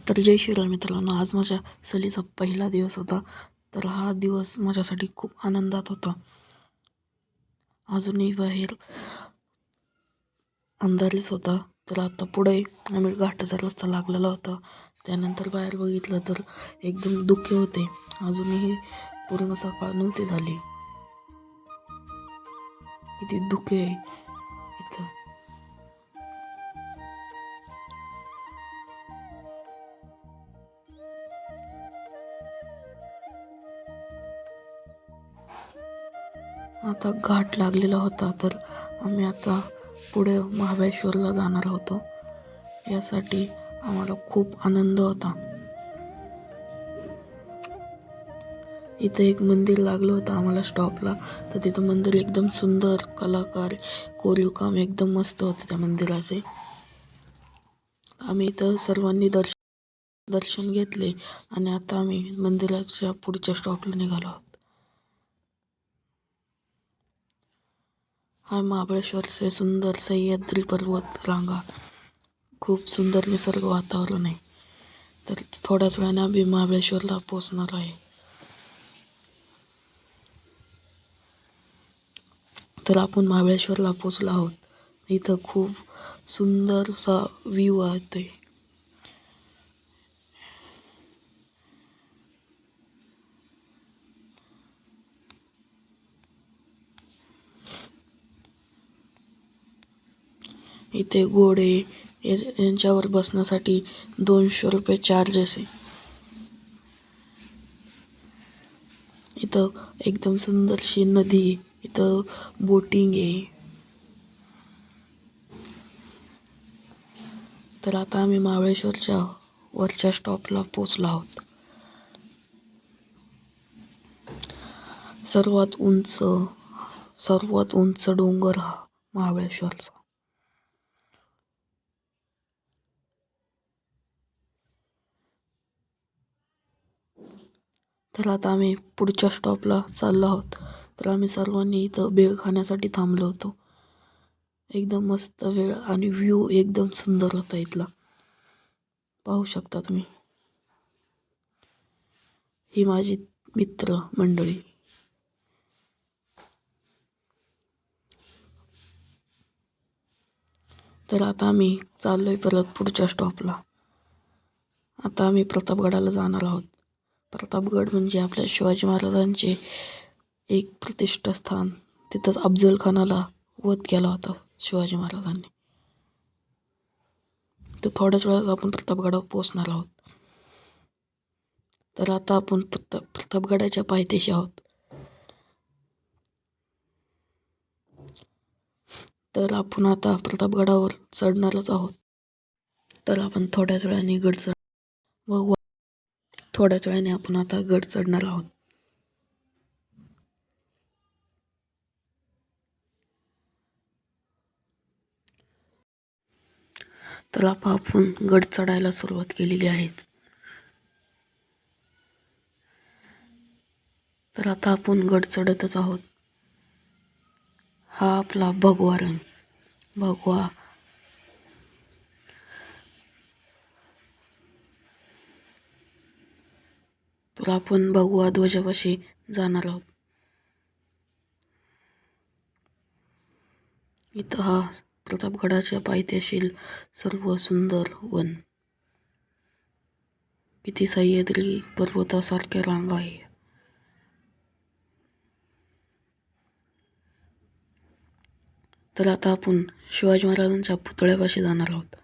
तर जय श्रीराम मित्रांनो, आज माझ्या सहलीचा पहिला दिवस होता. तर हा दिवस माझ्यासाठी खूप आनंदात होता. अजूनही बाहेर अंधारीच होता. तर आता पुढे आम्ही घाटाचा रस्ता लागलेला होता. त्यानंतर बाहेर बघितलं तर एकदम धुके होते. अजूनही पूर्ण सकाळ नव्हती झाली. किती धुके आहे इथं. आता घाट लागलेला होता. तर आम्ही आता पुढे महाबळेश्वरला जाणार होतो. यासाठी आम्हाला खूप आनंद होता. इथं एक मंदिर लागलं होतं आम्हाला स्टॉपला. तर तिथं मंदिर एकदम सुंदर, कलाकार, कोरीव काम एकदम मस्त होते त्या मंदिराचे. आम्ही इथं सर्वांनी दर्शन घेतले आणि आता आम्ही मंदिराच्या पुढच्या स्टॉपला निघालो आहोत. हा महाबळेश्वरचे सुंदर सह्याद्री पर्वत रांगा, खूप सुंदर निसर्ग वातावरण आहे. तर थोड्याच वेळाने आम्ही महाबळेश्वरला पोहोचणार आहे. तर आपण महाबळेश्वरला पोचलो आहोत. इथं खूप सुंदरसा व्ह्यू आहे. इथे घोडे यांच्यावर बसण्यासाठी 200 रुपये चार्जेस आहे. इथं एकदम सुंदरशी नदी, इथं बोटिंग आहे. तर आता आम्ही महाबळेश्वरच्या वरच्या स्टॉपला पोचलो आहोत. सर्वात उंच डोंगर हा महाबळेश्वरचा. तर आता आम्ही पुढच्या स्टॉपला चाललो आहोत. तर आम्ही सर्वांनी इथं भेळ खाण्यासाठी थांबलो होतो. एकदम मस्त वेळ आणि व्ह्यू एकदम सुंदर होता इथला, पाहू शकता तुम्ही. ही माझी मित्र मंडळी. तर आता आम्ही चाललोय परत पुढच्या स्टॉपला. आता आम्ही प्रतापगडाला जाणार आहोत. प्रतापगड म्हणजे आपल्या शिवाजी महाराजांचे एक प्रतिष्ठास्थान. तिथंच अफजल खानाला वध केला होता शिवाजी महाराजांनी. तर थोड्याच वेळात आपण प्रतापगडावर पोहोचणार आहोत. तर आता आपण प्रतापगडाच्या पायथ्याशी आहोत. तर आपण आता प्रतापगडावर चढणारच आहोत. तर आपण थोड्याच वेळाने थोड्याच वेळाने आपण आता गड चढणार आहोत. तर आपण गड चढायला सुरुवात केलेली आहे. तर आता आपण गड चढतच आहोत. हा आपला भगवा रंग, भगवा. तर आपण भगवा ध्वजापाशी जाणार आहोत. इथं हा प्रतापगडाच्या पायथ्याशील सर्व सुंदर वन, किती सह्याद्री पर्वतासारख्या रांगा आहे. तर आता आपण शिवाजी महाराजांच्या पुतळ्यापाशी जाणार आहोत.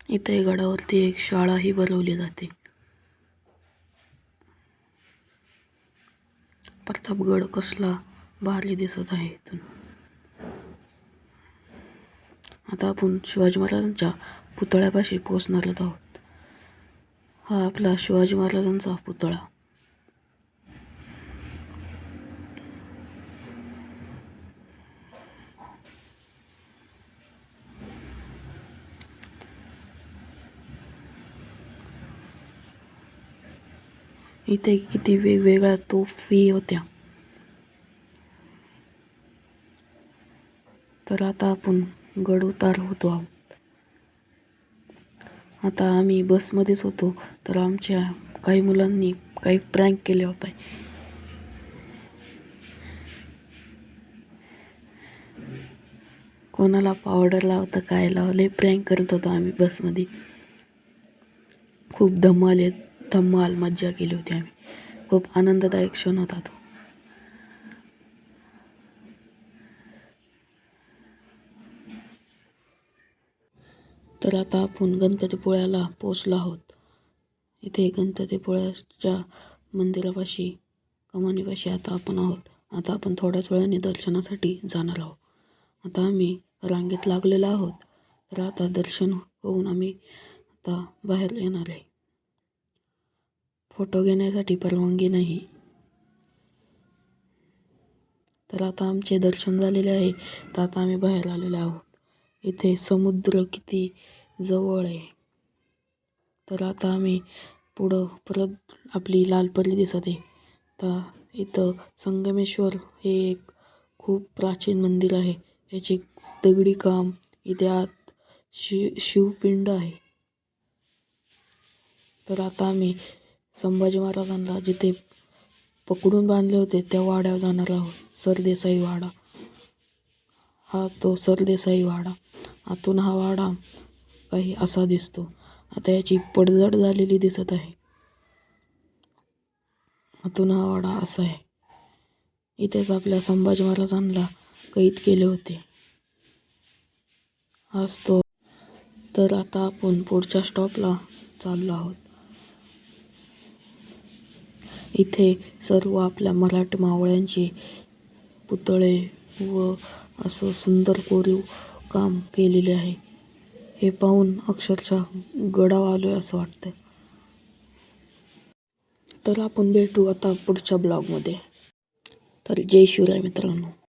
इथे गडावरती एक शाळाही भरवली जाते. प्रतापगड कसला भारी दिसत आहे इथून. आता आपण शिवाजी महाराजांच्या पुतळ्यापाशी पोहोचणार आहोत. हा आपला शिवाजी महाराजांचा पुतळा. इथे किती वेगवेगळ्या तोफी होत्या. तर आता आपण गड उतार होतो आहोत. आता आम्ही बसमध्येच होतो तर आमच्या काही मुलांनी काही प्रँक केले होते. कोणाला पावडर लावतं काय लावले प्रँक करत होतो आम्ही बसमध्ये. खूप धम्माल मज्जा केली होती आम्ही. खूप आनंददायक क्षण होता तो. तर आता आपण गणपतीपुळ्याला पोचलो आहोत. इथे गणपतीपुळ्याच्या मंदिरापाशी कमानीपाशी आता आपण आहोत. आता आपण थोड्याच वेळाने दर्शनासाठी जाणार आहोत. आता आम्ही रांगेत लागलेलो आहोत. तर आता दर्शन होऊन आम्ही आता बाहेर येणार आहे. फोटो घेण्यासाठी परवानगी नाही. तर आता आमचे दर्शन झालेले आहे. तर आता आम्ही बाहेर आलेलो आहोत. इथे समुद्र किती जवळ आहे. तर आता आम्ही पुढं परत आपली लालपरी दिसत आहे. तर इथं संगमेश्वर हे एक खूप प्राचीन मंदिर आहे. याचे दगडी काम, इथे आत शिवपिंड आहे. तर आता आम्ही संभाजी महाराजांना जिथे पकडून बांधले होते त्या वाड्यावर जाणार आहोत. सरदेसाई वाडा. हा तो सरदेसाई वाडा. आतून हा वाडा काही असा दिसतो. आता याची पडझड झालेली दिसत आहे. आतून हा वाडा असा आहे. इथेच आपल्या संभाजी महाराजांना कैद केले होते. हाच तो. तर आता आपण पुढच्या स्टॉपला चाललो आहोत. इथे सर्व आपल्या मराठी मावळ्यांचे पुतळे व असं सुंदर कोरीव काम केलेले आहे. हे पाहून अक्षरशः गडावर आलोय असं वाटतं. तर आपण भेटू आता पुढच्या ब्लॉगमध्ये. तर जय शिवराय मित्रांनो.